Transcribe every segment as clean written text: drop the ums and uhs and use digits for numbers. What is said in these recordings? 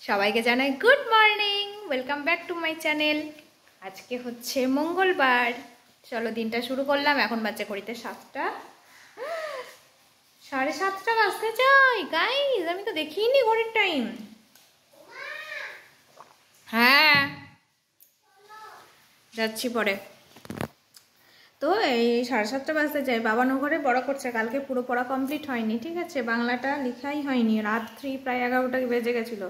সবাইকে জানাই good morning, welcome back to my channel. আজকে হচ্ছে মঙ্গলবার। চলো দিনটা শুরু করলাম। এখন বাচ্চা ঘড়িতে 7টা, 7:30 বাজতে চাই গাইজ। আমি তো দেখিনি ঘড়ির টাইম। হ্যাঁ যাচ্ছি পরে। তো এই 7:30 বাজতে চাই। বাবা নগরে পড়া করছে, কালকে পুরো পড়া কমপ্লিট হয়নি, ঠিক আছে। বাংলাটা লেখাই হয়নি, রাত্রি প্রায় 11টা বেজে গেছিলো।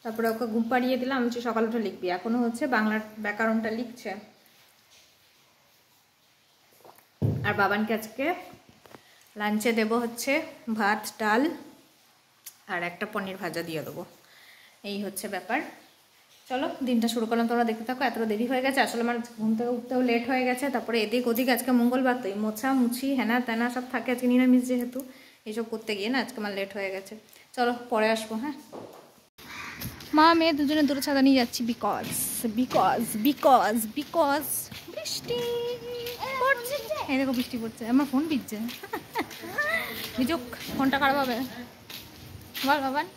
তারপরে ওকে ঘুম পাড়িয়ে দিলাম, আমি সকাল উঠে লিখবি। এখনো হচ্ছে বাংলার ব্যাকরণটা লিখছে। আর বাবানকে আজকে লাঞ্চে দেবো হচ্ছে ভাত, ডাল আর একটা পনির ভাজা দিয়ে দেবো। এই হচ্ছে ব্যাপার। চলো দিনটা শুরু করলাম, তোমরা দেখতে থাকো। এত দেরি হয়ে গেছে, আসলে আমার ঘুম থেকে উঠতেও লেট হয়ে গেছে। তারপরে এদিক ওদিক, আজকে মঙ্গলবার তো মোছা মুছি হেনা তেনা সব থাকে, আজকে নিরামিষ যেহেতু এইসব করতে গিয়ে না আজকে আমার লেট হয়ে গেছে। চলো পরে আসবো। হ্যাঁ, মা মেয়ে দুজনে দূরে ছাতা নিয়ে যাচ্ছি বিকজ বিকজ বিকজ বিকজ বৃষ্টি পড়ছে। এই দেখো বৃষ্টি পড়ছে, আমার ফোন ভিজছে। ভিজুক, ফোনটা খারাপ হবে। বল বাবান,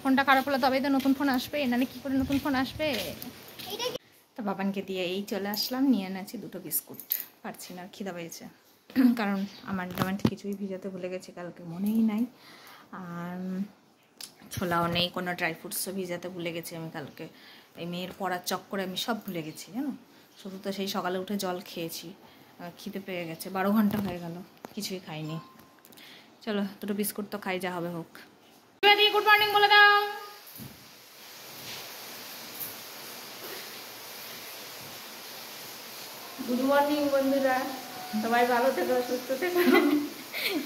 ফোনটা খারাপ হলে তবেই তো নতুন ফোন আসবে, নাহলে কী করে নতুন ফোন আসবে। তো বাবানকে দিয়ে এই চলে আসলাম, নিয়ে এনেছি 2টো বিস্কুট। পারছি না, খিদা পেয়েছে। কারণ আমার জামানটা কিছুই ভিজাতে ভুলে গেছি, কালকে মনেই নাই। আর ছোলাও নেই, কোনো ড্রাই ফ্রুটসও ভিজাতে ভুলে গেছি আমি কালকে। এই মেয়ের পড়ার চক্করে আমি সব ভুলে গেছি জানো। শুধু তো সেই সকালে উঠে জল খেয়েছি, খিদে পেয়ে গেছে। 12 ঘন্টা হয়ে গেল কিছুই খাইনি। চলো 2টো বিস্কুট তো খাই, যা হবে হোক। গুড মর্নিং বলে দাও। গুড মর্নিং বন্ধুরা, সবাই ভালো থেকো, সুস্থ থেকো।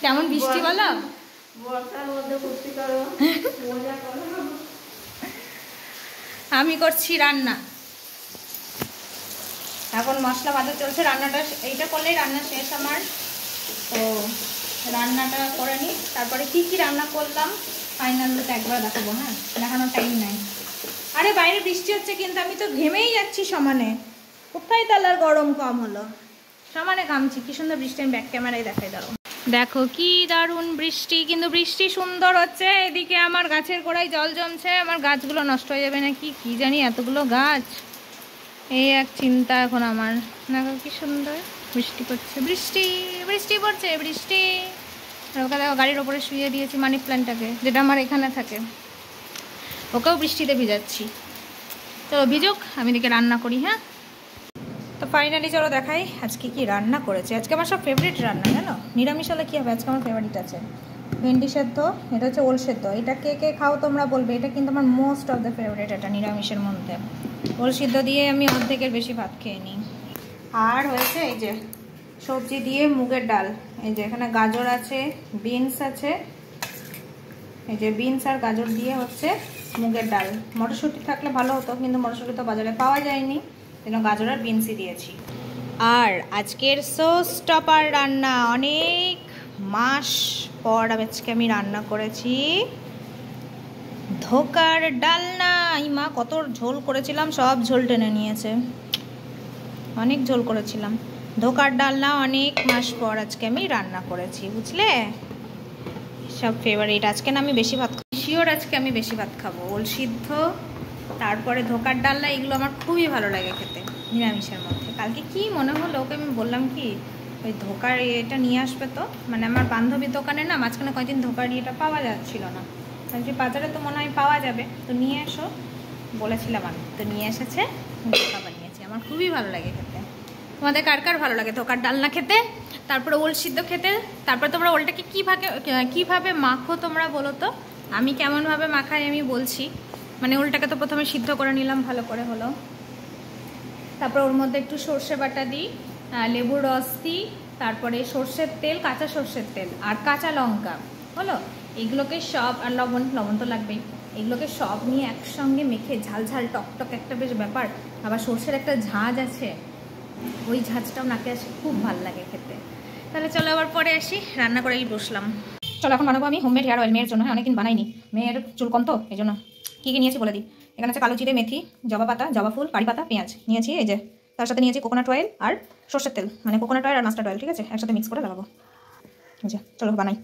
কেমন বৃষ্টি বলো? বর্ষার মধ্যে ফুর্তি করো, মজা করো। আমি করছি রান্না, এখন মশলা বাটা চলছে। রান্নাটা এইটা করলেই রান্না শেষ আমার। তো রান্নাটা করে নিই, তারপরে কি কি রান্না করলাম ফাইনাল লুক একবার দেখাবো। হ্যাঁ, দেখানোর টাইম নাই। আরে বাইরে বৃষ্টি হচ্ছে কিন্তু আমি তো ঘেমেই যাচ্ছি সমানে। কোথায় তাহলে আর গরম কম হলো, সমানে ঘামছি। কি সুন্দর বৃষ্টি, আমি ব্যাক ক্যামেরায় দেখাই দাঁড়ো। দেখো কি দারুণ বৃষ্টি, কিন্তু বৃষ্টি সুন্দর হচ্ছে। এদিকে আমার গাছের গোড়ায় জল জমছে, আমার গাছগুলো নষ্ট হয়ে যাবে নাকি কি জানি, এতগুলো গাছ। এই এক চিন্তা এখন আমার। দেখো কি সুন্দর বৃষ্টি পড়ছে, বৃষ্টি বৃষ্টি পড়ছে, বৃষ্টি। ওকে দেখো গাড়ির ওপরে শুয়ে দিয়েছি মানি প্ল্যান্টটাকে, যেটা আমার এখানে থাকে। ওকেও বৃষ্টিতে ভিজাচ্ছি। চলো ভিজুক, আমি এদিকে রান্না করি। হ্যাঁ, তো ফাইনালি চলো দেখাই আজকে কি রান্না করেছি। আজকে আমার সব ফেভারিট রান্না জানো। নিরামিষ হলে কী হবে, আজকে আমার ফেভারিট আছে ভেন্ডি সেদ্ধ। এটা হচ্ছে ওল সেদ্ধ। এটা কে কে খাও তোমরা বলবে, এটা কিন্তু আমার মোস্ট অফ দ্য ফেভারিট। এটা নিরামিষের মধ্যে ওল সিদ্ধ দিয়ে আমি অর্ধেকের বেশি ভাত খেয়ে নিই। আর হয়েছে এই যে সবজি দিয়ে মুগের ডাল। এই যে এখানে গাজর আছে, বিনস আছে। এই যে বিনস আর গাজর দিয়ে হচ্ছে মুগের ডাল। মটরশুঁটি থাকলে ভালো হতো, কিন্তু মটরশুঁটি তো বাজারে পাওয়া যায়নি, যেন গাজর আর বিনসই দিয়েছি। আর আজকের শোস্টপার রান্না, অনেক মাস পর আজকে আমি রান্না করেছি ধোকার ডালনা। এই মা কত ঝোল করেছিলাম, সব ঝোল টেনে নিয়েছে। অনেক ঝোল করেছিলাম। ধোকার ডালনা অনেক মাস পর আজকে আমি রান্না করেছি, বুঝলে। সব ফেভারিট। আজকে না আমি বেশি ভাত শিওর, আজকে আমি বেশি ভাত খাবো। ওল সিদ্ধ, তারপরে ধোকার ডালনা, এগুলো আমার খুবই ভালো লাগে খেতে নিরামিষের মধ্যে। কালকে কি মনে হলো, ওকে আমি বললাম কি ওই ধোকার এটা নিয়ে আসবে। তো মানে আমার বান্ধবীর দোকানে না মাঝখানে কয়েকদিন ধোকার এটা পাওয়া যাচ্ছিল না, যে বাজারে তো মনে হয় পাওয়া যাবে, তো নিয়ে এসো বলেছিলাম আমি। তো নিয়ে এসেছে, ধোকা বানিয়েছি। আমার খুবই ভালো লাগে খেতে। তোমাদের কার কার ভালো লাগে ধোকার ডালনা খেতে, তারপরে ওল সিদ্ধ খেতে? তারপরে তোমরা ওলটাকে কীভাবে মাখো তোমরা বলো তো। আমি কেমনভাবে মাখাই আমি বলছি। মানে ওলটাকে তো প্রথমে সিদ্ধ করে নিলাম, ভালো করে হলো। তারপর ওর মধ্যে একটু সর্ষে বাটা দিই, লেবুর রস দিই, তারপরে সর্ষের তেল, কাঁচা সর্ষের তেল আর কাঁচা লঙ্কা হলো। এগুলোকে সব, আর লবণ, লবণ তো লাগবেই। এগুলোকে সব নিয়ে একসঙ্গে মেখে ঝাল ঝাল টকটক একটা বেশ ব্যাপার। আবার সর্ষের একটা ঝাঁজ আছে, ওই ঝাঁজটাও নাকে আসে, খুব ভালো লাগে খেতে। তাহলে চলো আবার পরে আসি, রান্না করেই বসলাম। চলো এখন বানাবো আমি হোমমেড হেয়ার অয়েল মেয়ের জন্য। হ্যাঁ, অনেকদিন বানাইনি, মেয়ের চুল কম তো এই জন্য। কী কী নিয়েছি বলে দিই। এখানে আছে কালো জিরে, মেথি, জবা পাতা, জবা ফুল, কারি পাতা, পেঁয়াজ নিয়েছি। এই যে তার সাথে নিয়েছি কোকোনাট অয়েল আর সর্ষের তেল, মানে কোকোনাট অয়েল আর মাস্টার্ড অয়েল, ঠিক আছে, একসাথে মিক্স করে লাগাবো। এই যে চলো বানাই।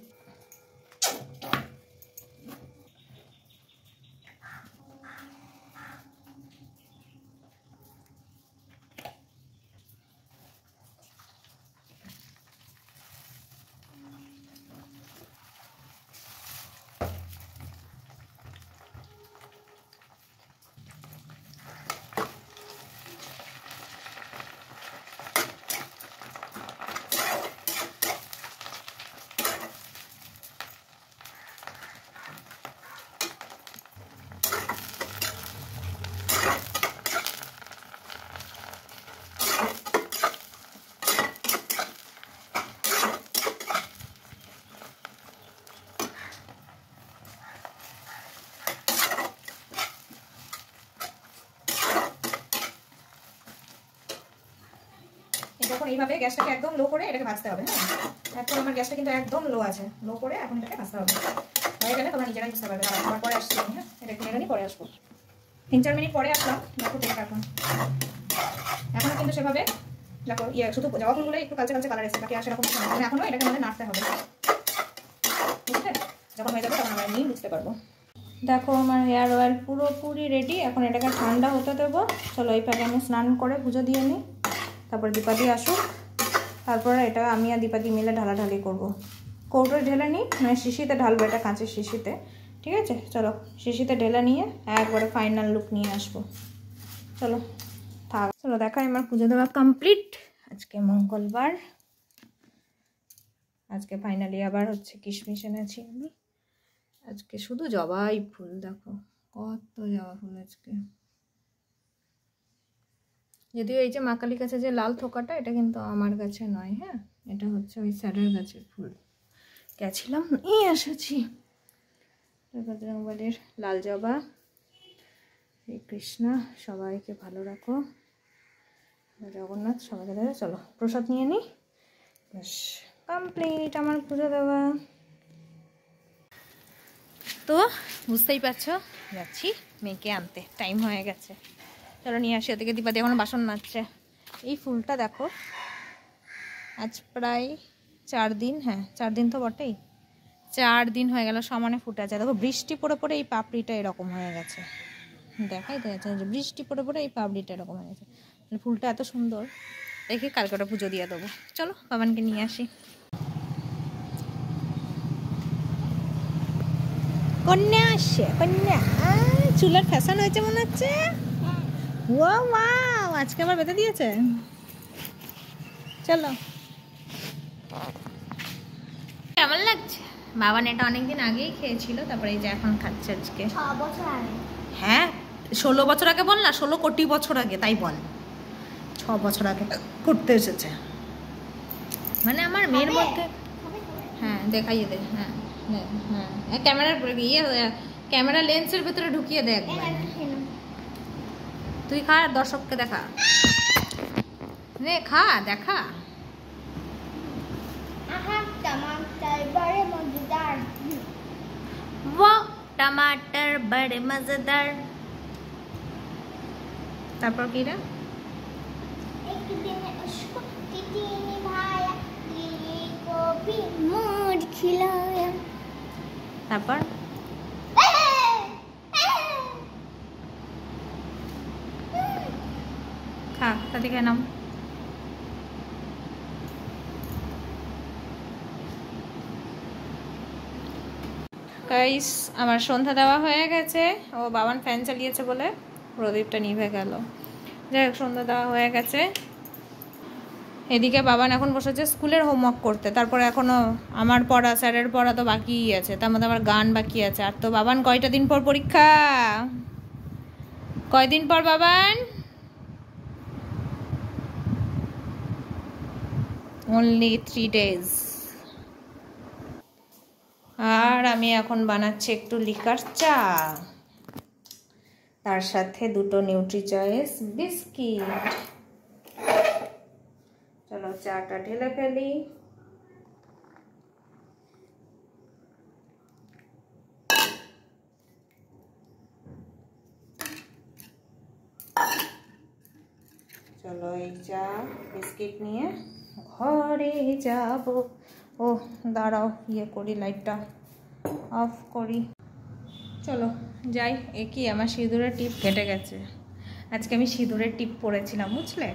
এখন এইভাবে গ্যাসটাকে একদম লো করে এটাকে ভাজতে হবে। হ্যাঁ, এখন আমার গ্যাসটা কিন্তু একদম লো আছে, লো করে এখন এটাকে ভাজতে হবে। হয়ে গেলে তোমরা নিজেরাই বুঝতে পারবে। আবার পরে আসছি আমি। হ্যাঁ, এটা কিনে নিয়ে পরে আসবো। 3-4 মিনিট পরে আসলাম। দেখো তেলটা এখনো কিন্তু সেভাবে দেখো শুধু জবা ফুলগুলো একটু কালচে কালচে কালার এসেছে, বাকি আর সেরকম এখনো এটাকে আমাদের নাড়তে হবে। বুঝলে, যখন হয়ে যাবে তখন আমরা নিয়ে বুঝতে পারবো। দেখো আমার হেয়ার অয়েল পুরোপুরি রেডি। এখন এটাকে ঠান্ডা হতে দেবো। চলো এই ফাঁকে আমি স্নান করে পুজো দিয়ে নিই, তারপর দীপাদি আসুক, তারপরে এটা আমি আর দীপাদি মিলে ঢালাঢালি করবো। কৌটোয় ঢেলে নিই, মানে শিশিতে ঢালবো, এটা কাঁচের শিশিতে। ঠিক আছে, চলো শিশিতে ঢেলে নিয়ে একবারে ফাইনাল লুক নিয়ে আসবো। চলো থাক, চলো দেখাই আমার পুজো দেওয়া কমপ্লিট। আজকে মঙ্গলবার, আজকে ফাইনালি আবার হচ্ছে কিশমিশ এনেছি আমি। আজকে শুধু জবাই ফুল, দেখো কত জবা ফুল আজকে। যদিও এই যে মা কালীর কাছে যে লাল থোকাটা, এটা কিন্তু আমার কাছে নয়। হ্যাঁ, এটা হচ্ছে ওই স্যারের গাছের ফুল, গেছিলাম নিয়ে এসেছি। বজরংবলীর লাল জবা। শ্রী কৃষ্ণ সবাইকে ভালো রাখো, জগন্নাথ সবাইকে দেবে। চলো প্রসাদ নিয়ে নিই, ব্যাস কমপ্লিট আমার পুজো দেওয়া। তো বুঝতেই পারছো, যাচ্ছি মেয়েকে আনতে, টাইম হয়ে গেছে। চলো নিয়ে আসি। ওদিকে দীপাদি এখন বাসন মাজছে। এই ফুলটা দেখো, আজ প্রায় 4 দিন, হ্যাঁ 4 দিন তো বটেই, 4 দিন হয়ে গেল সমানে ফুটে আছে। দেখো বৃষ্টি পড়ে পড়ে এই পাপড়িটা এরকম হয়ে গেছে, দেখাই তো যাচ্ছে যে বৃষ্টি পড়ে পড়ে এই পাপড়িটা এরকম হয়ে গেছে। ফুলটা এত সুন্দর, দেখি কালকে ওটা পুজো দিয়ে দেবো। চলো বাবানকে নিয়ে আসি। কন্যা আসছে, কন্যা। চুলের ফ্যাশন হয়েছে মনে হচ্ছে। ও মা, আজকে আবার বেঁধে দিয়েছে। চলো, কেমন লাগছে? বাবান এটা অনেকদিন আগেই খেয়েছিল, তারপরে এই যে এখন খাচ্ছে আজকে। 6 বছর আগে। হ্যাঁ 16 বছর আগে বল না, 16 কোটি বছর আগে, তাই বল। 6 বছর আগে করতে এসেছে, মানে আমার মেয়ের মধ্যে। হ্যাঁ দেখাইয়ে দে। হ্যাঁ হ্যাঁ, ক্যামেরার ক্যামেরা লেন্সের ভেতরে ঢুকিয়ে দে একবার। তুই খা, দর্শককে দেখা, নে খা, দেখা। टमाटर बड़े मजेदार। তারপর কি রে? एक दिन उसको तीती ने भाया, लिली को भी मोर खिलाया। তারপর খা, তাতে খেয়ে নাও। গাইস আমার সন্ধ্যা দেওয়া হয়ে গেছে। ও বাবান ফ্যান চালিয়েছে বলে প্রদীপটা নিভে গেল। যাই হোক, সন্ধ্যা দেওয়া হয়ে গেছে। এদিকে বাবান এখন বসেছে স্কুলের হোমওয়ার্ক করতে, তারপরে এখনো আমার পড়া, স্যারের পড়া তো বাকিই আছে, তার মধ্যে আমার গান বাকি আছে। আর তো বাবান কয়টা দিন পর পরীক্ষা? কয়দিন পর বাবান? only 3 days। আর আমি এখন বানাচ্ছি একটু লিকার চা, তার সাথে 2টো নিউট্রি চয়েস বিস্কিট। চলো চাটা ঢেলে ফেলি। চলো এই চা বিস্কিট নিয়ে ঘরে যাব। ও দাঁড়াও, ইয়ে করি, লাইটটা অফ করি। চলো যাই। এ কি, আমার সিঁদুরের টিপ কেটে গেছে। আজকে আমি সিঁদুরের টিপ পরেছিলাম, বুঝলে,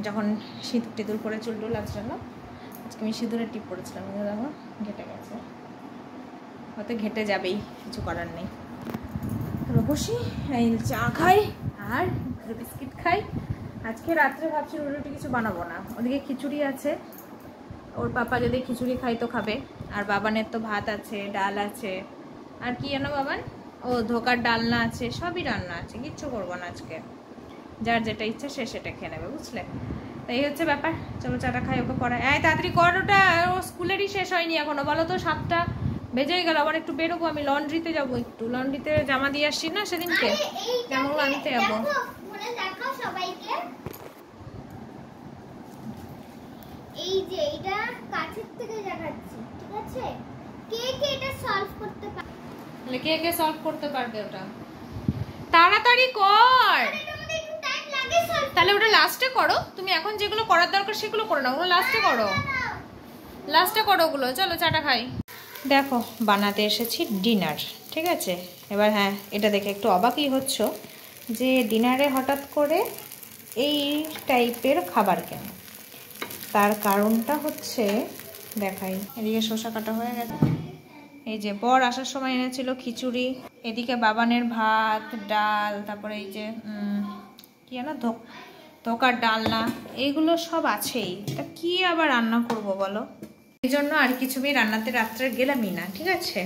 যখন সিঁদুর টিঁদুর পরে চুল টুল আঁচড়ালাম, আজকে আমি সিঁদুরের টিপ পরেছিলাম, দেখো ঘেটে গেছে। হয়তো ঘেটে যাবেই, কিছু করার নেই। চলো বসি, এই চা খাই আর বিস্কিট খাই। আজকে রাত্রে ভাবছি রুটি কিছু বানাবো না, ওদিকে খিচুড়ি আছে। ওর পাপা যদি খিচুড়ি খাই তো খাবে, আর বাবানের তো ভাত আছে, ডাল আছে, আর কি জানো বাবান, ও ধোকার ডালনা আছে, সবই রান্না আছে, কিচ্ছু করবো না আজকে। যার যেটা ইচ্ছা সে সেটা খেয়ে নেবে, বুঝলে। তাই হচ্ছে ব্যাপার। চলো চাটা খাই, ওকে পড়ায়। তাড়াতাড়ি কর, ওটা ও স্কুলেরই শেষ হয়নি এখনো, বলো তো 7টা বেজেই গেল। আবার একটু বেরোবো, আমি লন্ড্রিতে যাবো, একটু লন্ড্রিতে জামা দিয়ে আসছি না সেদিনকে, জামাগুলো আনতে যাবো। এই যে এটা কাছের থেকে দেখাচ্ছি, ঠিক আছে? কে কে এটা সলভ করতে পারে? তাহলে কে কে সলভ করতে পারবে ওটা? তাড়াতাড়ি কর। এটার মধ্যে একটু টাইম লাগে সলভ। তাহলে ওটা লাস্টে করো, তুমি এখন যেগুলো করার দরকার সেগুলো করো না, ওগুলো লাস্টে করো, লাস্টে করো ওগুলো। চলো চাটা খাই। দেখো বানাতে এসেছি ডিনার, ঠিক আছে? এবার হ্যাঁ, এটা দেখে একটু অবাকই হচ্ছ যে ডিনারে হঠাৎ করে এই টাইপের খাবার কেন। তার কারণটা হচ্ছে দেখাই। এদিকে শসা কাটা হয়ে গেছে, এই যে বর আসার সময় এনেছিল খিচুড়ি, এদিকে বাবানের ভাত ডাল, তারপরে এই যে কি না ধোকার ডালনা, এইগুলো সব আছেই। তা কি আবার রান্না করব বলো? এই জন্য আর কিছু আমি রান্নাতে রাত্রে গেলামই না, ঠিক আছে?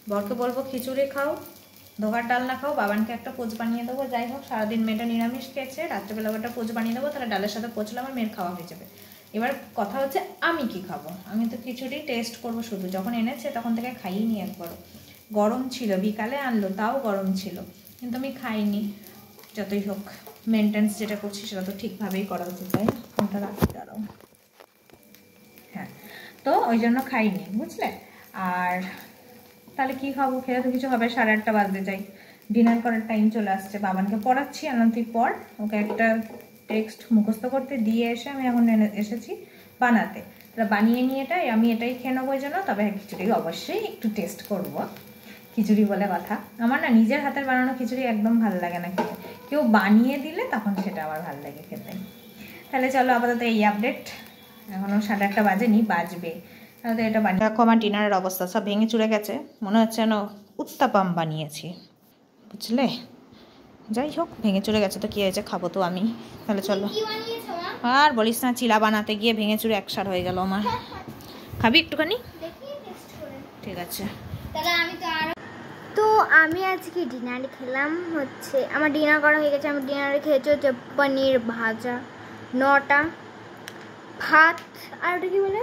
বরকে বলবো খিচুড়ি খাও, ধোকার ডালনা খাও, বাবানকে একটা পোচ বানিয়ে দেবো। যাই হোক, সারাদিন মেয়েটা নিরামিষ খেয়েছে, রাত্রেবেলা একটা পোচ বানিয়ে দেবো, তাহলে ডালের সাথে পোচলে আমার মেয়ের খাওয়া হয়ে যাবে। এবার কথা হচ্ছে আমি কি খাবো? আমি তো খিচুড়ি টেস্ট করবো শুধু। যখন এনেছে তখন থেকে খাইনি একবারও। গরম ছিল, বিকালে আনলো তাও গরম ছিল, কিন্তু আমি খাইনি। যতই হোক মেনটেন্স যেটা করছি সেটা তো ঠিকভাবেই করা উচিত, তাই না? কোনটা রাখি দাঁড়াও। হ্যাঁ, তো ওই জন্য খাইনি, বুঝলে? আর তাহলে কি খাবো? খেলে তো কিছু হবে। 8:30 বাজতে যাই, ডিনার করার টাইম চলে আসছে। বাবানকে পড়াচ্ছি, তুই পড়, ওকে একটা টেক্সট মুখস্থ করতে দিয়ে এসে আমি এখন এসেছি বানাতে। তাহলে বানিয়ে নিয়ে আমি এটাই খেয়ে নেবো জন্য। তবে খিচুড়ি অবশ্যই একটু টেস্ট করব। খিচুড়ি বলে কথা, আমার না নিজের হাতের বানানো খিচুড়ি একদম ভালো লাগে না খেতে, কেউ বানিয়ে দিলে তখন সেটা আমার ভালো লাগে খেতে। তাহলে চলো আপাতত এই আপডেট। এখনও 8:30 বাজেনি, বাজবে। তাহলে এটা বানিয়ে দেখো, আমার ডিনারের অবস্থা সব ভেঙে চুরে গেছে, মনে হচ্ছে যেন উত্তাপাম বানিয়েছি, বুঝলে? যাই হোক, ভেঙে চুরে গেছে তো কী হয়েছে, খাবো তো আমি। তাহলে চলো। কি বানিয়েছো মা? আর বলিস না, চিলা বানাতে গিয়ে ভেঙে চুরে একসার হয়ে গেল আমার। খাবি একটুখানি? দেখি টেস্ট করে। ঠিক আছে। তাহলে আমি তো আমি আজকে ডিনারে খেলাম হচ্ছে, আমার ডিনার করা হয়ে গেছে। আমি ডিনারে খেয়েছি হচ্ছে পনির ভাজা 9টা, ভাত, আর ওটা কি বলে,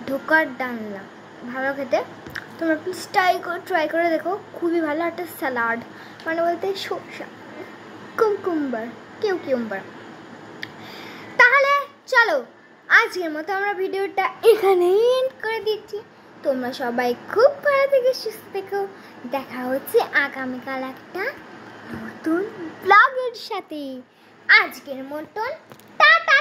ধোকার ডালনা। ভালো খেতে, তোমরা প্লিজ ট্রাই করে দেখো, খুবই ভালো। একটা স্যালাড, মানে বলতে শসা, কিউম্বার। তাহলে চলো আজকের মতো আমরা ভিডিওটা এখানেই এন্ড করে দিচ্ছি। তোমরা সবাই খুব ভালো থেকে সুস্থ থেকো। দেখা হচ্ছে আগামীকাল একটা নতুন ব্লগের সাথে। আজকের মতন টাটা।